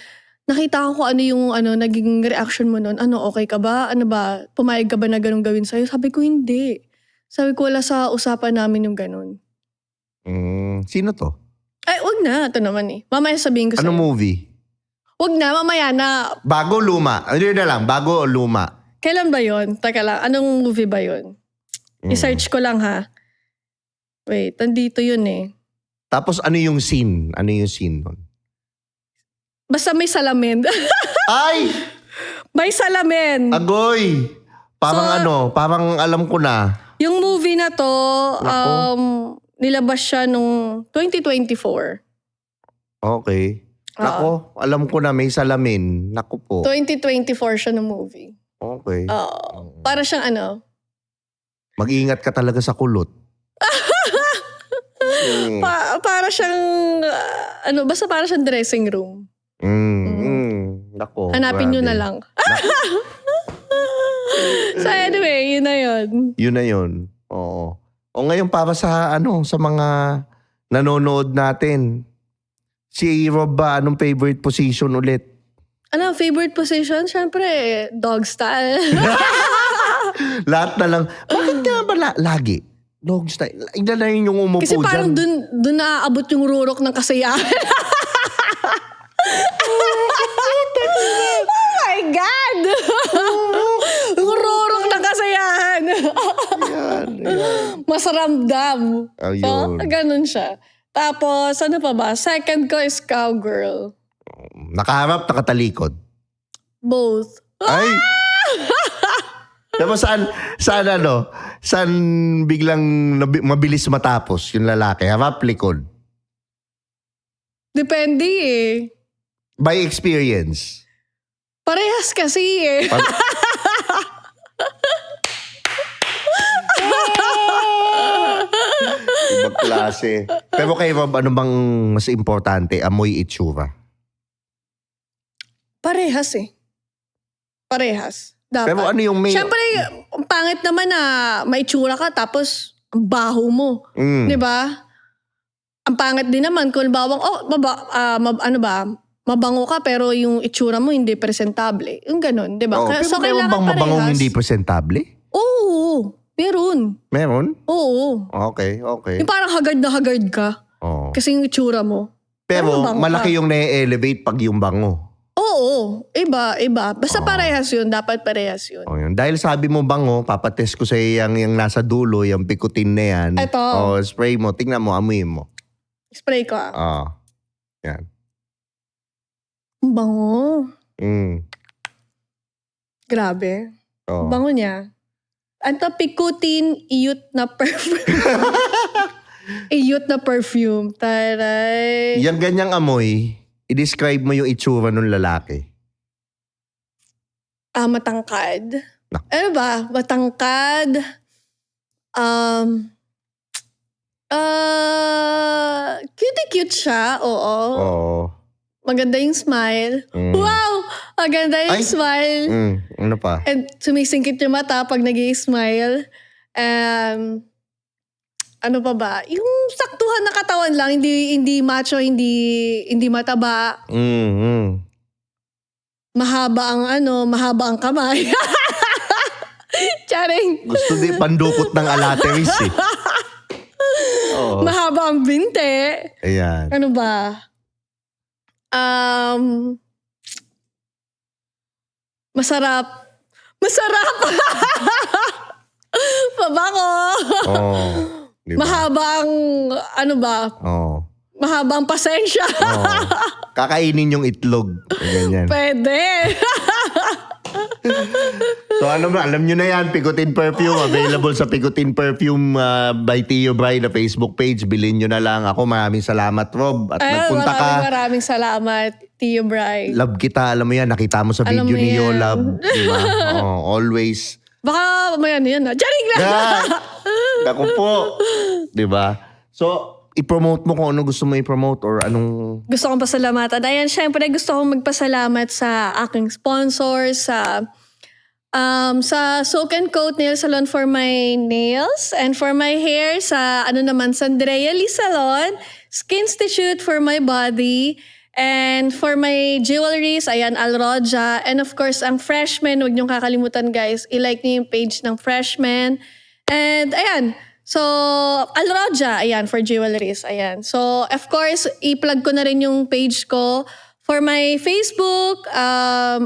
nakita ko kung ano yung naging reaction mo noon. Okay ka ba? Ano ba? Pumayag ka ba na ganun gawin sa'yo? Sabi ko, hindi. Sabi ko, wala sa usapan namin yung ganun. Sino to? Ay, wag na. Ito naman eh. Mamaya sabihin ko sa'yo. Anong movie? Wag na, mamaya na. Bago, luma? Ano yun na lang? Bago o luma? Kailan ba yun? Teka lang, anong movie ba yun? I-search ko lang ha. Wait, nandito yun eh. Tapos ano yung scene? Ano yung scene nun? Basta may salamin. Ay! May salamin. Agoy! Parang alam ko na. Yung movie na to, nilabas siya nung 2024. Okay. Nako, alam ko na may salamin. Nako po. 2024 siya ng movie. Okay. Para siyang Mag-iingat ka talaga sa kulot. para siyang, basta para siyang dressing room. Nako. Hanapin nyo na lang. So anyway, yun na yun. Yun na yun. Oo. O ngayon para sa sa mga nanonood natin. Si Rob ba, anong favorite position ulit? Favorite position? Siyempre, dog style. Lahat na lang. Bakit nga ba lagi? Dog style. Ilan na yung umupo Kasi parang dyan? dun naaabot yung rurok ng kasayahan. Oh my God! Yung rurok ng kasayahan. Yan. Mas ramdam. Ayun. So, ganun siya. Tapos, ano pa ba? Second ko is cowgirl. Nakaharap, nakatalikod. Both. Ay! Tapos saan biglang mabilis matapos yung lalaki? Harap, likod? Depende eh. By experience? Parehas kasi eh. Ibang klase. Pero kay Rob, ano bang mas importante? Amoy, itsura? Parehas eh. Parehas. Dapat. Pero ano yung may... Siyempre, ang pangit naman na may itsura ka tapos ang baho mo. Di ba? Ang pangit din naman kung bawang, mabango ka pero yung itsura mo hindi presentable. Yung ganun, di ba? Pero So, meron kailangan bang mabangong parehas. hindi presentable? Oo. Meron. Meron? Oo. Okay. Yung parang hagard na hagard ka. Oo. Kasi yung itsura mo. Pero mabango malaki ka. yung na-elevate pag yung bango. Oo. Iba. Basta parehas yun. Dapat parehas yun. O yun. Dahil sabi mo bango, papatest ko sa yung nasa dulo, yung pikutin na yan. Ito. O, spray mo. Tingnan mo, amuyin mo. Spray ko Yan. Ang bango. Grabe. Oo. Bango niya. Anto pikutin, iyot na perfume. Iyot na perfume. Taray. Yung ganyang amoy, i-describe mo yung itsura ng lalaki. Matangkad. Ano ba? Matangkad. Cute siya. Oo. Maganda yung smile. Wow! Maganda yung smile. Ano pa? And sumisingkit yung mata pag nag-i-smile. Ano pa ba? Yung saktuhan na katawan lang, hindi macho, hindi mataba. Mahaba ang kamay. Charing. Gusto di pandukot ng alateris eh. Oo. Mahaba ang binte. Ayan. Ano ba? Masarap. Pabango. Diba? Mahabang, mahabang pasensya. Kakainin yung itlog. Ganyan. Pwede. So alam nyo na yan, Pigutin Perfume. Available sa Pigutin Perfume by Tio Bray na Facebook page. Bilhin nyo na lang. Ako maraming salamat, Rob. At nagpunta ka. Maraming salamat, Tio Bray. Love kita, alam mo yan. Nakita mo sa Alam video mo ni yan. Yolab. Diba? Always. Baka mamaya na yan. Charing lang. Ako po. Diba? So, i-promote mo kung ano gusto mo i-promote or anong... Gusto kong pasalamatan. Ayan, syempre gusto kong magpasalamat sa aking sponsors, sa Soak and Coat Nail Salon for my nails, and for my hair sa Sandrea Lee Salon, Skin Institute for my body, and for my jewelries, ayan, Alroja, and of course, ang Freshman, huwag niyong kakalimutan guys, i-like niyo yung page ng Freshman, and ayan, so, Alroja, ayan, for jewelries, ayan. So, of course, i-plug ko na rin yung page ko for my Facebook,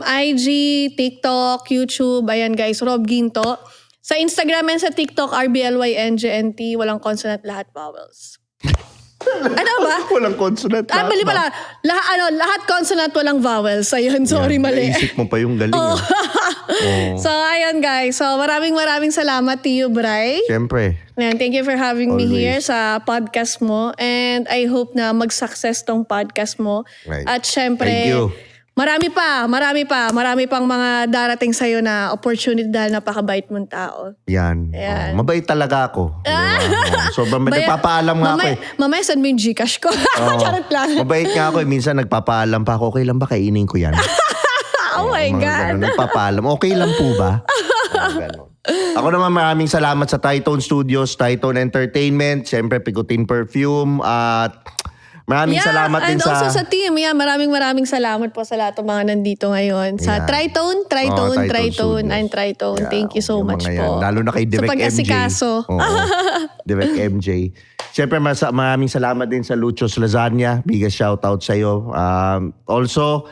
IG, TikTok, YouTube, ayan guys, Rob Ginto. Sa Instagram and sa TikTok, RBLYNGNT, walang consonant, lahat vowels. Ano ba? Walang consonant. Mali pala. Lahat consonant, walang vowels. Ayun, sorry, mali. Naisip mo pa yung galing. So, ayun guys. So, maraming salamat, Tio Bray. Siyempre. And thank you for having me Always. here sa podcast mo. And I hope na mag-success tong podcast mo. Right. At syempre, Thank you. marami pang mga darating sa'yo na opportunity dahil napakabait mong tao. Yan. Ayan. Mabait talaga ako. Sobrang nagpapaalam nga ako eh. Mamaya send mo yung Gcash ko. Charot lang. Mabait nga ako eh. Minsan nagpapaalam pa ako. Okay lang ba kainin ko yan? Oh my Mga God. ganun. Nagpapaalam. Okay lang po ba? Ganun. Ako naman maraming salamat sa Tritone Studios, Tritone Entertainment, siyempre Pigutin Perfume, at maraming salamat din and also sa team. Yeah, maraming salamat po sa lahat ng mga nandito ngayon. Sa Yan. Tritone, Studios. and Tritone. Yeah, Thank you so yung much mga yan. po. Lalo na kay Direk Sa pag-asikaso. MJ. Oo. Direk MJ. Siyempre maraming salamat din sa Luchos Lasagna. Biggest shoutout sa'yo. Also,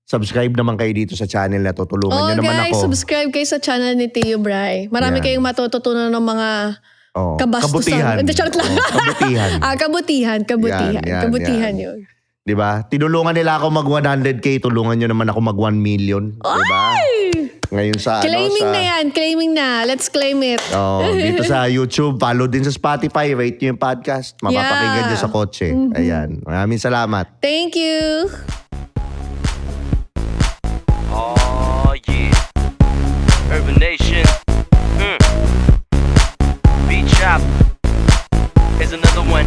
subscribe naman kayo dito sa channel na to. Tulungan nyo naman guys, ako. subscribe kayo sa channel ni Tio Bray. Marami Yan. kayong matututunan ng mga Oo. kabastusan. Kabutihan. Hindi, charot lang. Oo, kabutihan. Kabutihan. Kabutihan yun. Di ba? Tinulungan nila ako mag 100K. Tulungan nyo naman ako mag 1 million. Di ba? Ngayon sa Claiming na yan. Claiming na. Let's claim it. Dito sa YouTube, follow din sa Spotify, rate nyo yung podcast. Mapapakinggan nyo sa kotse. Ayan. Maraming salamat. Thank you. Oh yeah, Urban Nation. Beat Shop. Here's another one.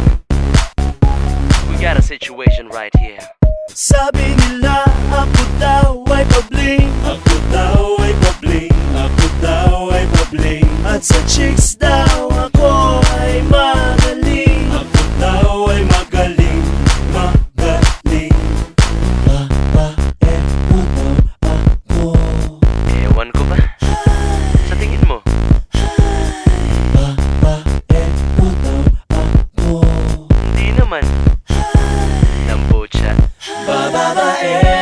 We got a situation right here. Sabi nila ako daw ay pabling. Ako daw ay pabling. Ako daw ay pabling. At sa chicks daw ako ay magaling. Ako daw ay magaling. Magaling. Babae mo daw ako. Ewan ko ba? Sa tingin mo? Babae mo daw ako. Hindi naman. Lambo siya. Babae